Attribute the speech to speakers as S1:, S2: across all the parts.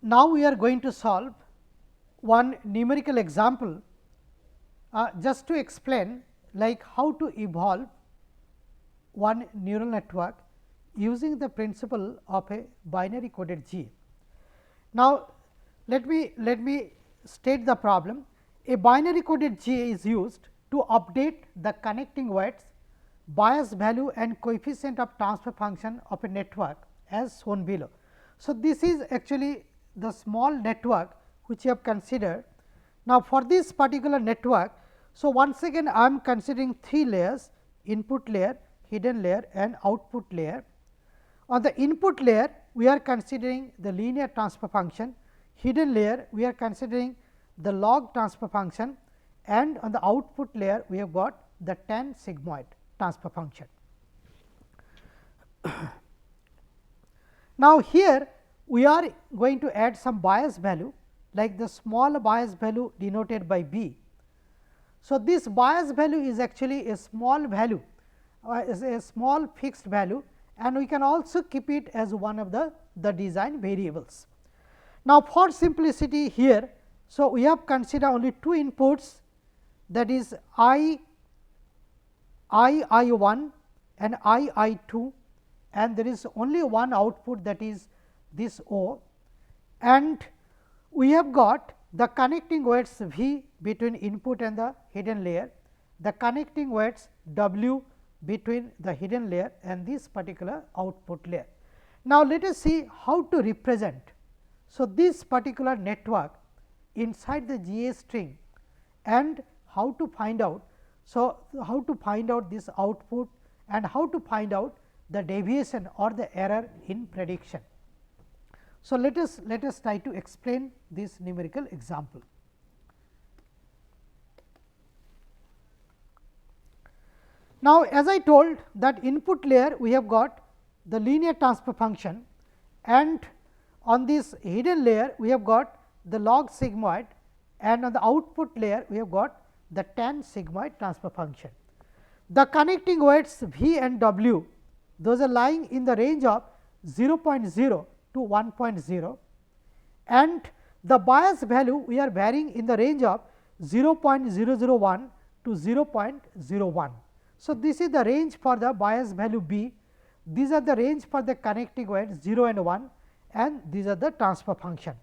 S1: Now, we are going to solve one numerical example just to explain like how to evolve one neural network using the principle of a binary coded GA. Now, let me state the problem. A binary coded GA is used to update the connecting weights, bias value and coefficient of transfer function of a network as shown below. So, this is actually the small network which you have considered. Now, for this particular network, so once again I am considering 3 layers: input layer, hidden layer and output layer. On the input layer, we are considering the linear transfer function, hidden layer we are considering the log transfer function, and on the output layer we have got the tan sigmoid transfer function. Now, here we are going to add some bias value like the small bias value denoted by B. So, this bias value is actually a small value, is a small fixed value, and we can also keep it as one of the design variables. Now, for simplicity here, so we have considered only 2 inputs, that is I 1 and I 2, and there is only one output, that is this O, and we have got the connecting weights V between input and the hidden layer, the connecting weights W between the hidden layer and this particular output layer. Now, let us see how to represent. So, this particular network inside the GA string and how to find out. So, how to find out this output and how to find out the deviation or the error in prediction. So, let us try to explain this numerical example. Now, as I told that input layer we have got the linear transfer function, and on this hidden layer we have got the log sigmoid, and on the output layer we have got the tan sigmoid transfer function. The connecting weights V and W, those are lying in the range of 0.0 to 1.0, and the bias value we are varying in the range of 0.001 to 0.01. So, this is the range for the bias value B, these are the range for the connecting weights 0 and 1, and these are the transfer function,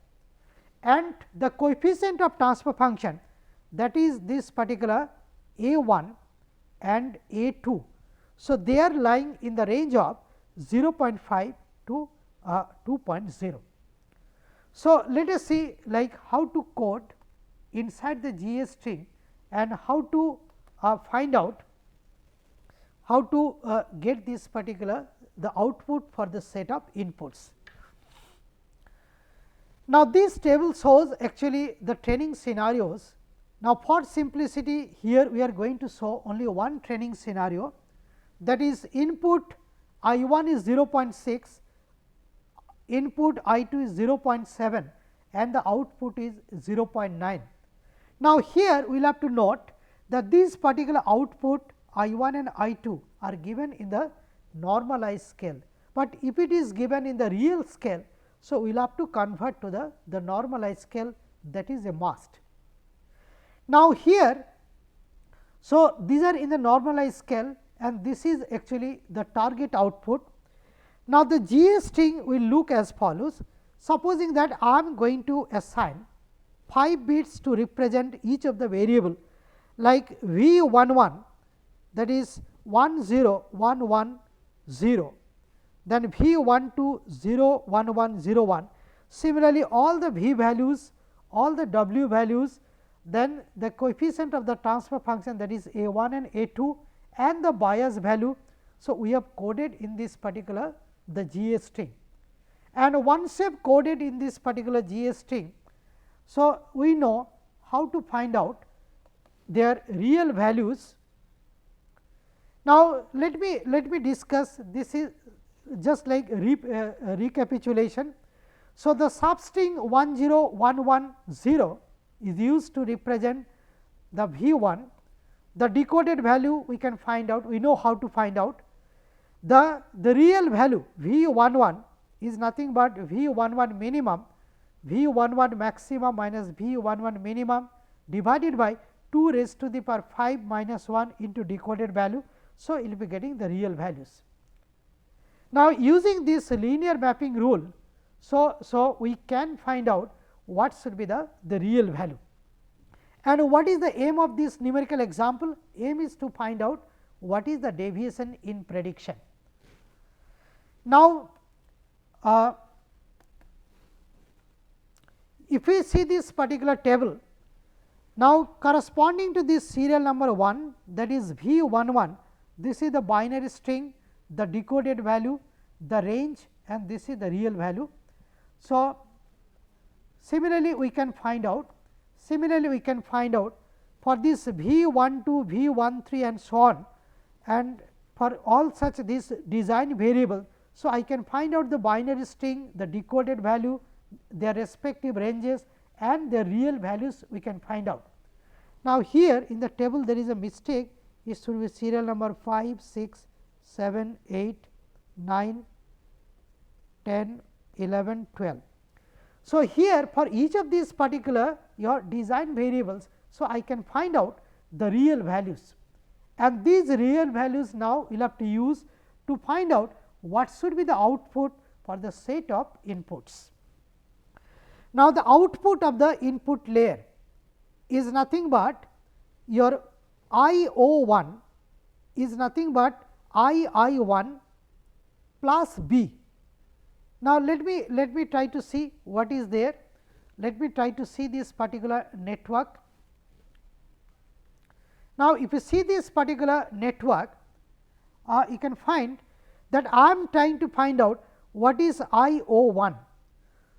S1: and the coefficient of transfer function, that is this particular A 1 and A 2. So, they are lying in the range of 0.5 to 2.0. So, let us see like how to code inside the GA string and how to find out how to get this particular the output for the set of inputs. Now, this table shows actually the training scenarios. Now, for simplicity here we are going to show only one training scenario, that is input I 1 is 0.6, input I 2 is 0.7 and the output is 0.9. Now, here we will have to note that this particular output I 1 and I 2 are given in the normalized scale, but if it is given in the real scale, so we will have to convert to the normalized scale, that is a must. Now, here, so these are in the normalized scale and this is actually the target output. Now, the GA string will look as follows. Supposing that I am going to assign 5 bits to represent each of the variable like V 11, that is 10110, then V 12 01101. Similarly, all the V values, all the W values, then the coefficient of the transfer function, that is A 1 and A 2 and the bias value. So, we have coded in this particular the GA string, and once you have coded in this particular GA string, so we know how to find out their real values. Now, let me discuss, this is just like recapitulation. So, the substring 10110 is used to represent the V 1, the decoded value we can find out, we know how to find out. The real value V 11 is nothing but V 11 minimum V 11 maximum minus V 11 minimum divided by 2 raised to the power 5 minus 1 into decoded value. So, you will be getting the real values. Now, using this linear mapping rule, so we can find out what should be the real value. And what is the aim of this numerical example? Aim is to find out what is the deviation in prediction. Now, if we see this particular table, now corresponding to this serial number 1, that is V 11, this is the binary string, the decoded value, the range, and this is the real value. So, similarly we can find out for this V 12, V 13 and so on, and for all such these design variable. So, I can find out the binary string, the decoded value, their respective ranges and their real values we can find out. Now, here in the table there is a mistake, it should be serial number 5, 6, 7, 8, 9, 10, 11, 12. So, here for each of these particular your design variables, so I can find out the real values, and these real values now we will have to use to find out what should be the output for the set of inputs. Now, the output of the input layer is nothing but your I O 1 is nothing but I 1 plus B. Now, let me try to see what is there. Let me try to see this particular network. Now, if you see this particular network, you can find that I am trying to find out what is I O 1.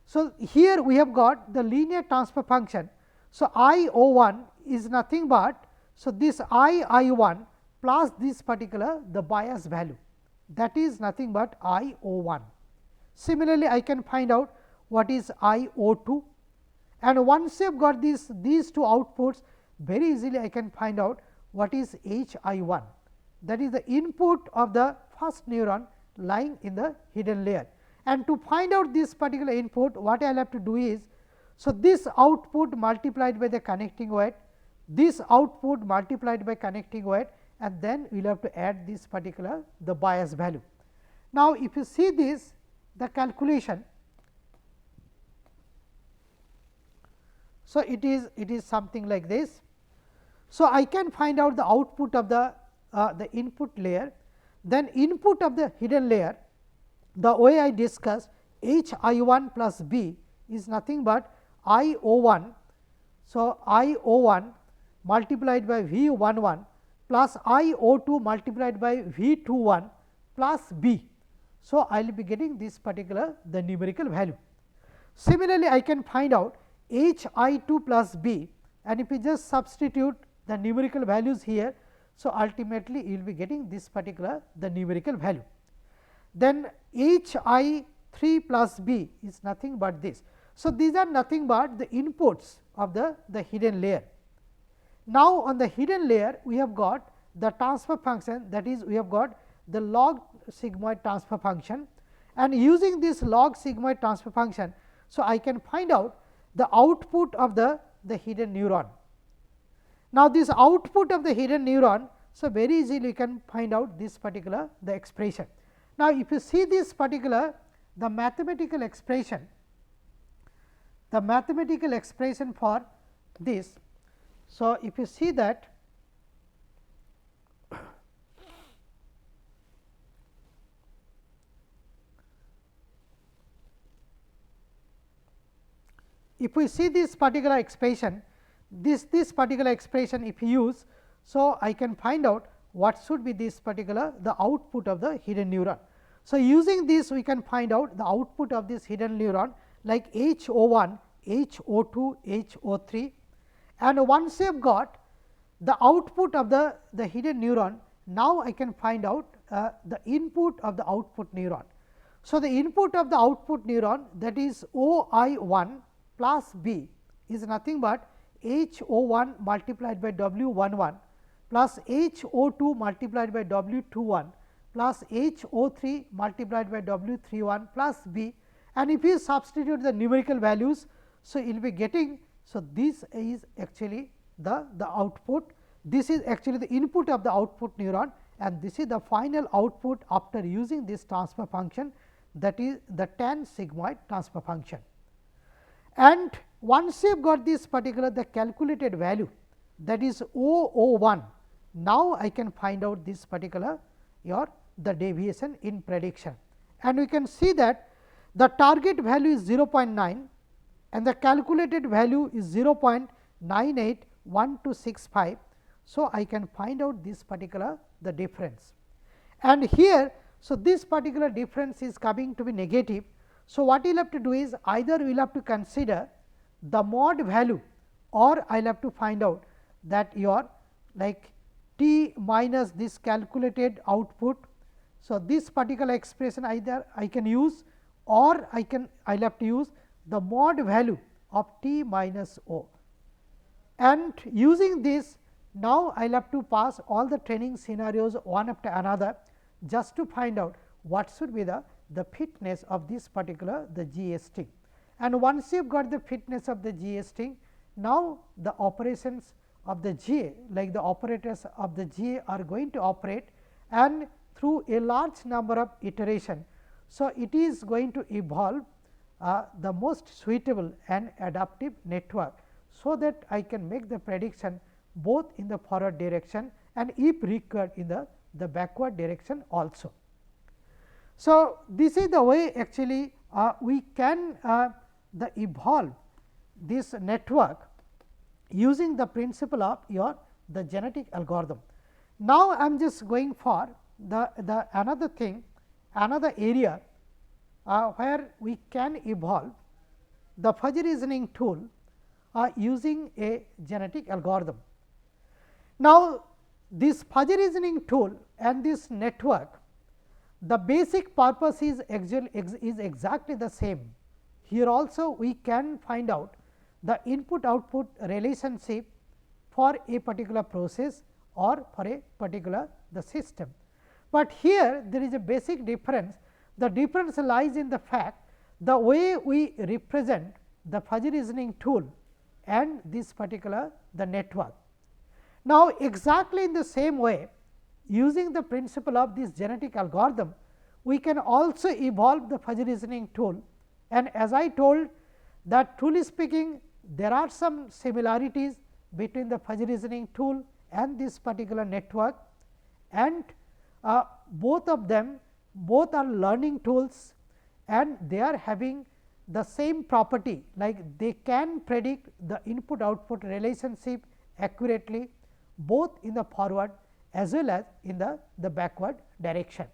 S1: So, here we have got the linear transfer function. So, I O 1 is nothing but, so this I 1 plus this particular the bias value, that is nothing but I O 1. Similarly, I can find out what is I O 2, and once you have got these two outputs, very easily I can find out what is H I 1, that is the input of the first neuron lying in the hidden layer. And to find out this particular input, what I will have to do is, so this output multiplied by the connecting weight, this output multiplied by connecting weight, and then we will have to add this particular the bias value. Now, if you see this the calculation, so it is something like this. So, I can find out the output of the input layer, then input of the hidden layer. The way I discussed, H I 1 plus B is nothing but I O 1. So, I O 1 multiplied by V 11 plus I O 2 multiplied by V 21 plus B. So, I will be getting this particular the numerical value. Similarly, I can find out H I 2 plus B, and if you just substitute the numerical values here. So, ultimately you will be getting this particular the numerical value. Then H I 3 plus B is nothing but this. So, these are nothing but the inputs of the hidden layer. Now, on the hidden layer we have got the transfer function, that is we have got the log sigmoid transfer function, and using this log sigmoid transfer function. So, I can find out the output of the hidden neuron. Now, this output of the hidden neuron, so very easily you can find out this particular the expression. Now, if you see this particular the mathematical expression for this. So, if you see that, if we see this particular expression, this particular expression if you use, so I can find out what should be this particular the output of the hidden neuron. So, using this we can find out the output of this hidden neuron like H O 1, H O 2, H O 3, and once you have got the output of the hidden neuron, now I can find out the input of the output neuron. So, the input of the output neuron, that is O I 1 plus B, is nothing but H O 1 multiplied by W 11 plus H O 2 multiplied by W 21 plus H O 3 multiplied by W 31 plus B, and if you substitute the numerical values. So, you will be getting, so this is actually the output, this is actually the input of the output neuron, and this is the final output after using this transfer function, that is the tan sigmoid transfer function. And once you have got this particular the calculated value, that is O01, now I can find out this particular the deviation in prediction, and we can see that the target value is 0.9 and the calculated value is 0.981265. So, I can find out this particular the difference, and here, so this particular difference is coming to be negative. So, what you will have to do is either we will have to consider the mod value, or I will have to find out that your like t minus this calculated output. So, this particular expression either I can use, or I will have to use the mod value of t minus o, and using this now I will have to pass all the training scenarios one after another, just to find out what should be the fitness of this particular the GST. And once you have got the fitness of the GST, now the operations of the GA, like the operators of the GA are going to operate, and through a large number of iteration. So, it is going to evolve the most suitable and adaptive network, so that I can make the prediction both in the forward direction and if required in the backward direction also. So, this is the way actually we can evolve this network using the principle of the genetic algorithm. Now, I am just going for the another thing, another area where we can evolve the fuzzy reasoning tool using a genetic algorithm. Now, this fuzzy reasoning tool and this network, the basic purpose is exactly the same. Here also we can find out the input output relationship for a particular process or for a particular the system. But here there is a basic difference. The difference lies in the fact the way we represent the fuzzy reasoning tool and this particular the network. Now, exactly in the same way, using the principle of this genetic algorithm, we can also evolve the fuzzy reasoning tool, and as I told that truly speaking, there are some similarities between the fuzzy reasoning tool and this particular network, and both of them both are learning tools, and they are having the same property, like they can predict the input output relationship accurately both in the forward as well as in the backward direction.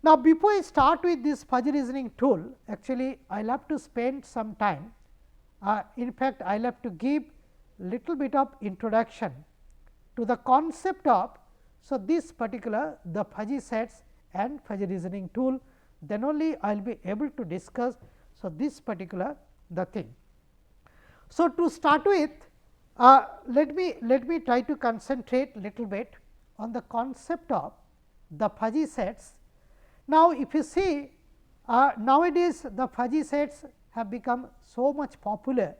S1: Now, before I start with this fuzzy reasoning tool, actually I will have to spend some time. In fact, I will have to give little bit of introduction to the concept of, so this particular the fuzzy sets and fuzzy reasoning tool, then only I will be able to discuss, so this particular the thing. So, to start with, let me try to concentrate little bit on the concept of the fuzzy sets. Now, if you see nowadays the fuzzy sets have become so much popular,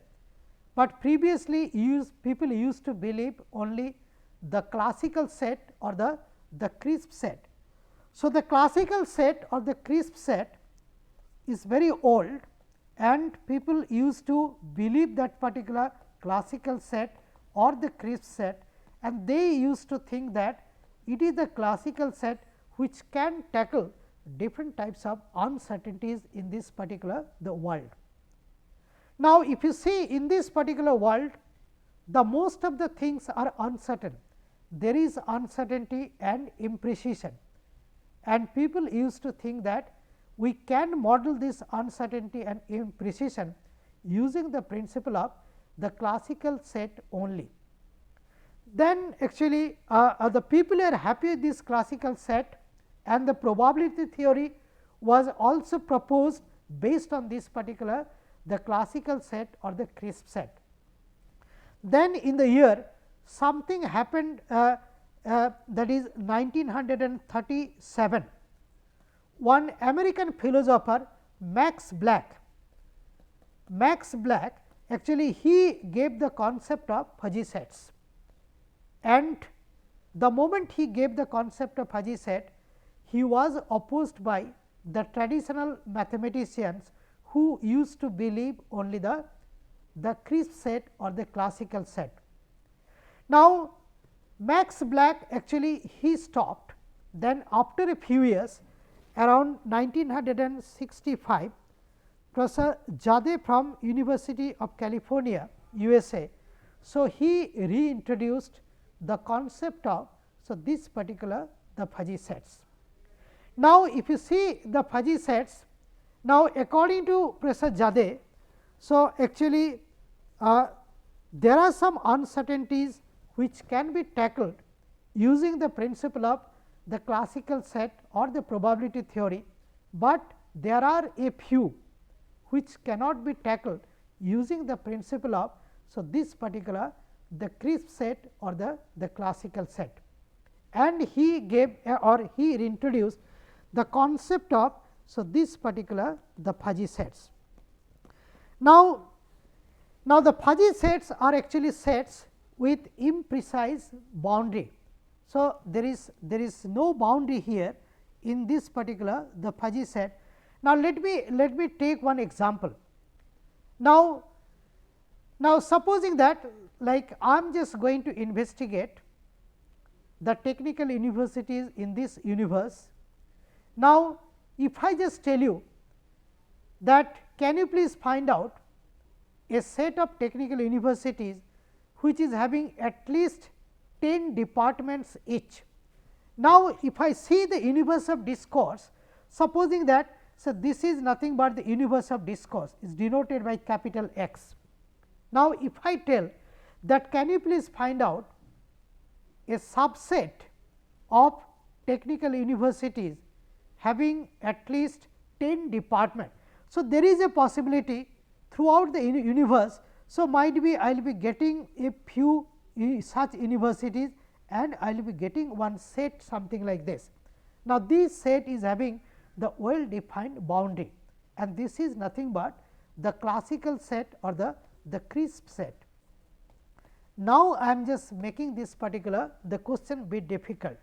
S1: but previously people used to believe only the classical set or the crisp set. So, the classical set or the crisp set is very old, and people used to believe that particular classical set or the crisp set, and they used to think that it is the classical set which can tackle different types of uncertainties in this particular the world. Now, if you see in this particular world, the most of the things are uncertain. There is uncertainty and imprecision, and people used to think that we can model this uncertainty and imprecision using the principle of the classical set only. Then actually the people are happy with this classical set, and the probability theory was also proposed based on this particular the classical set or the crisp set. Then in the year something happened, that is 1937, one American philosopher Max Max Black, actually he gave the concept of fuzzy sets, and the moment he gave the concept of fuzzy set, he was opposed by the traditional mathematicians who used to believe only the crisp set or the classical set. Now, Max Black actually he stopped, then after a few years around 1965, Professor Jade from University of California, USA. So, he reintroduced the concept of this particular the fuzzy sets. Now, if you see the fuzzy sets, now according to Professor Jade, so actually there are some uncertainties which can be tackled using the principle of the classical set or the probability theory, but there are a few which cannot be tackled using the principle of this particular the crisp set or the classical set, and he gave or he introduced the concept of this particular the fuzzy sets. Now the fuzzy sets are actually sets with imprecise boundary. So, there is no boundary here in this particular the fuzzy set. Now, let me take one example. Now supposing that like I am just going to investigate the technical universities in this universe. Now, if I just tell you that can you please find out a set of technical universities which is having at least 10 departments each. Now, if I see the universe of discourse, supposing that this is nothing but the universe of discourse is denoted by capital X. Now, if I tell that can you please find out a subset of technical universities having at least 10 departments. So, there is a possibility throughout the universe. So, might be I will be getting a few such universities and I will be getting one set something like this. Now, this set is having the well defined boundary, and this is nothing but the classical set or the crisp set. Now, I am just making this particular the question bit difficult.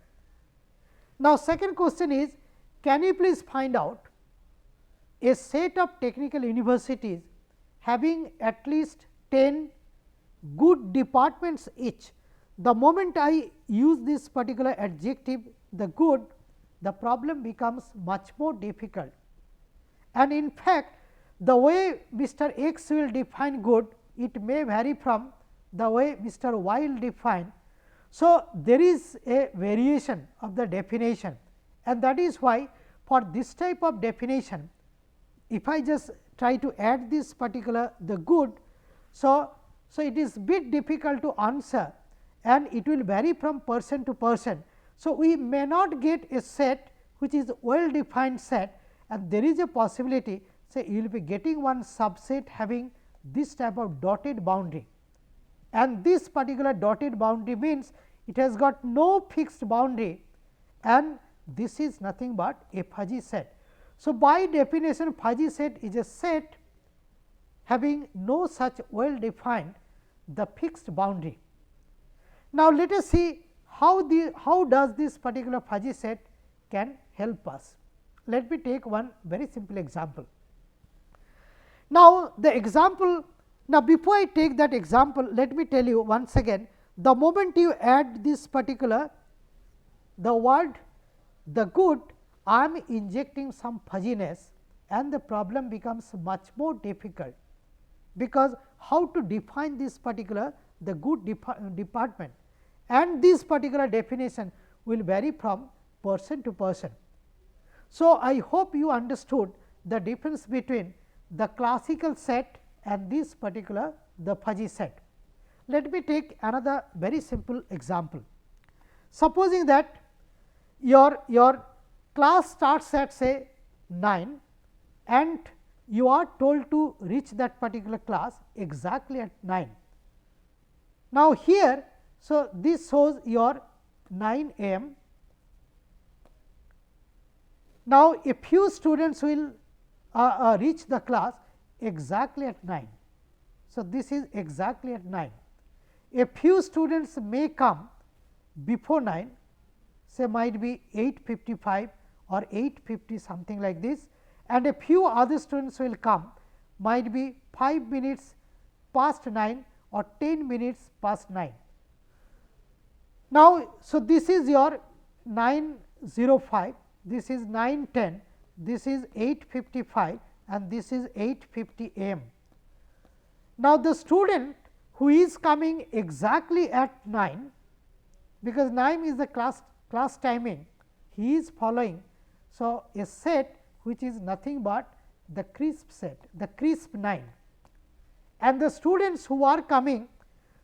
S1: Now, second question is can you please find out a set of technical universities having at least 10 good departments each. The moment I use this particular adjective the good, the problem becomes much more difficult, and in fact, the way Mr. X will define good, it may vary from the way Mr. Y will define. So, there is a variation of the definition, and that is why for this type of definition, if I just try to add this particular the good. So, it is bit difficult to answer and it will vary from person to person. So, we may not get a set which is well defined set, and there is a possibility say you will be getting one subset having this type of dotted boundary, and this particular dotted boundary means it has got no fixed boundary, and this is nothing but a fuzzy set. So, by definition fuzzy set is a set having no such well defined the fixed boundary. Now, let us see how does this particular fuzzy set can help us. Let me take one very simple example. Now, the example, now before I take that example, let me tell you once again, the moment you add this particular the word the good, I am injecting some fuzziness and the problem becomes much more difficult, because how to define this particular the good department, and this particular definition will vary from person to person. So, I hope you understood the difference between the classical set and this particular the fuzzy set. Let me take another very simple example. Supposing that your class starts at say 9 and you are told to reach that particular class exactly at 9. Now, here, so this shows your 9 a.m. Now, a few students will reach the class exactly at 9. So, this is exactly at 9. A few students may come before 9, say might be 8:55 or 8:50 something like this, and a few other students will come might be 5 minutes past 9 or 10 minutes past 9. Now, so this is your 9:05, this is 9:10, this is 8:55 and this is 8:50 am. Now, the student who is coming exactly at 9, because 9 is the class timing, he is following. So, a set which is nothing but the crisp set, the crisp 9, and the students who are coming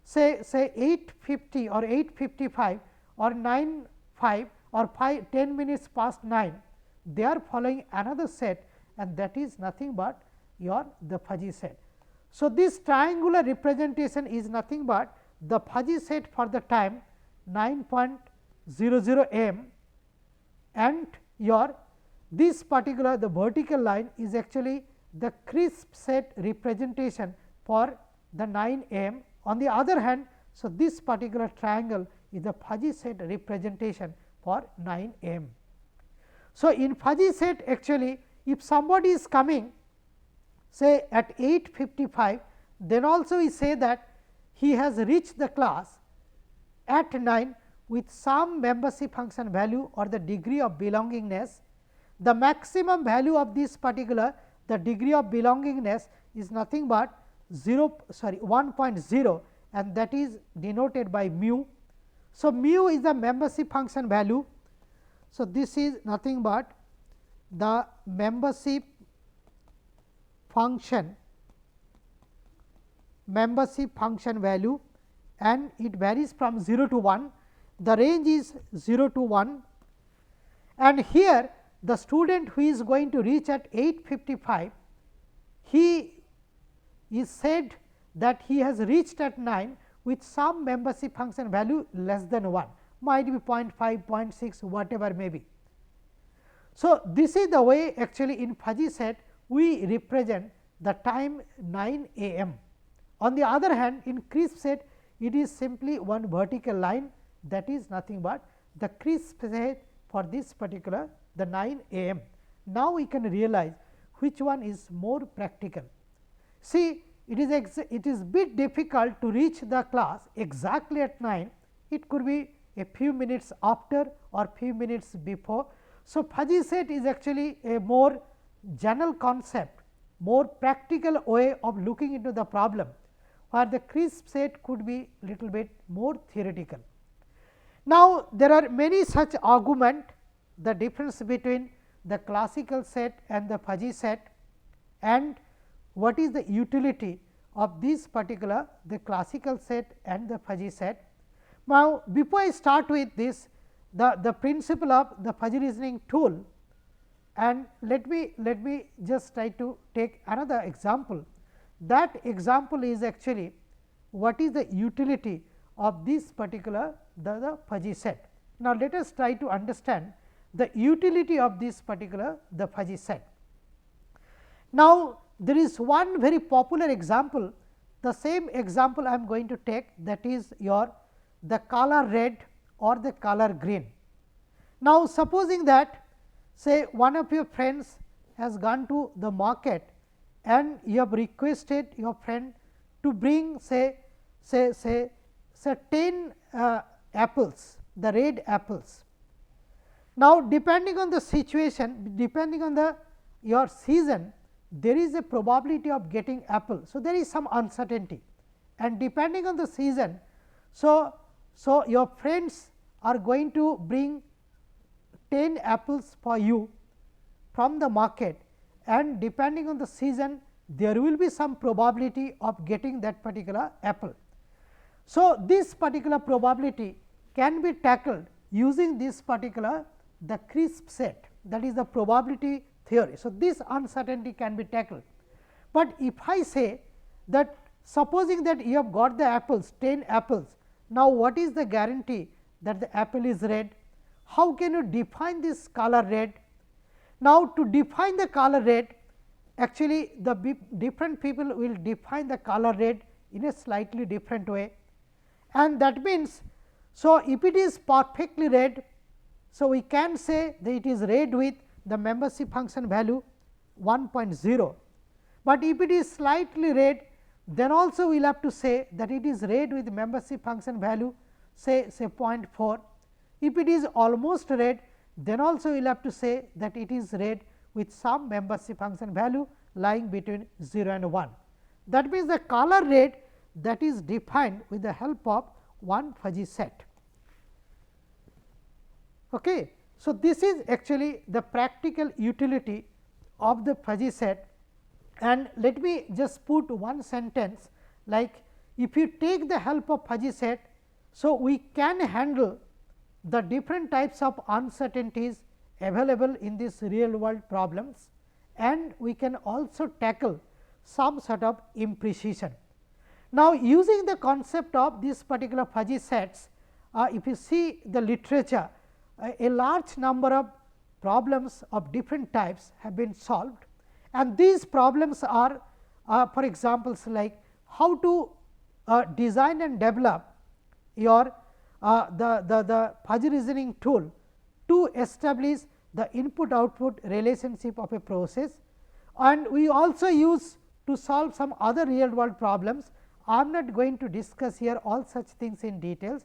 S1: say 8:50 or 8:55 or 9:05 or 10 minutes past 9, they are following another set, and that is nothing but the fuzzy set. So, this triangular representation is nothing but the fuzzy set for the time 9:00 am, and this particular the vertical line is actually the crisp set representation for the 9 am. On the other hand, so this particular triangle is the fuzzy set representation for 9 am. So, in fuzzy set actually if somebody is coming say at 8:55, then also we say that he has reached the class at 9 with some membership function value or the degree of belongingness. The maximum value of this particular the degree of belongingness is nothing but 1.0, and that is denoted by mu. So, mu is the membership function value. So, this is nothing but the membership function value, and it varies from 0 to 1. The range is 0 to 1, and here the student who is going to reach at 8:55, he is said that he has reached at 9 with some membership function value less than 1, might be 0.5, 0.6, whatever may be. So, this is the way actually in fuzzy set we represent the time 9 am. On the other hand, in crisp set it is simply one vertical line, that is nothing but the crisp set for this particular the 9 am. Now, we can realize which one is more practical. See, it is bit difficult to reach the class exactly at 9, it could be a few minutes after or few minutes before. So, fuzzy set is actually a more general concept, more practical way of looking into the problem, where the crisp set could be little bit more theoretical. Now, there are many such argument, the difference between the classical set and the fuzzy set, and what is the utility of this particular the classical set and the fuzzy set. Now, before I start with this, the principle of the fuzzy reasoning tool, and let me just try to take another example. That example is actually what is the utility of this particular the fuzzy set. Now, let us try to understand the utility of this particular the fuzzy set. Now, there is one very popular example, the same example I am going to take, that is the color red or the color green. Now, supposing that say one of your friends has gone to the market and you have requested your friend to bring say 10 apples, the red apples. Now, depending on the situation, depending on your season, there is a probability of getting apple. So, there is some uncertainty, and depending on the season, so your friends are going to bring 10 apples for you from the market, and depending on the season there will be some probability of getting that particular apple. So, this particular probability can be tackled using this particular the crisp set, that is the probability theory. So, this uncertainty can be tackled, but if I say that supposing that you have got the apples 10 apples, now what is the guarantee that the apple is red? How can you define this color red? Now, to define the color red, actually the different people will define the color red in a slightly different way, and that means, so if it is perfectly red, so we can say that it is red with the membership function value 1.0, but if it is slightly red, then also we will have to say that it is red with membership function value say 0.4. If it is almost red, then also we will have to say that it is red with some membership function value lying between 0 and 1. That means, the color red that is defined with the help of one fuzzy set. Okay. So, this is actually the practical utility of the fuzzy set, and let me just put one sentence like, if you take the help of fuzzy set, so we can handle the different types of uncertainties available in this real world problems, and we can also tackle some sort of imprecision. Now, using the concept of this particular fuzzy sets, if you see the literature, a large number of problems of different types have been solved, and these problems are for examples like how to design and develop your the fuzzy reasoning tool to establish the input output relationship of a process, and we also use to solve some other real world problems. I am not going to discuss here all such things in details.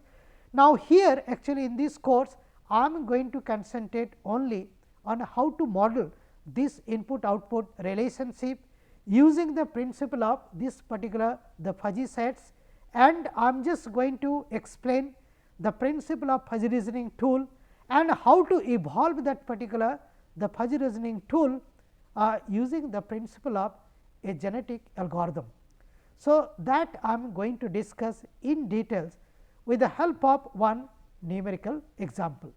S1: Now, here actually in this course I am going to concentrate only on how to model this input output relationship using the principle of this particular the fuzzy sets, and I am just going to explain the principle of fuzzy reasoning tool and how to evolve that particular the fuzzy reasoning tool using the principle of a genetic algorithm. So, that I am going to discuss in details with the help of one numerical example.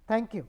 S1: Thank you.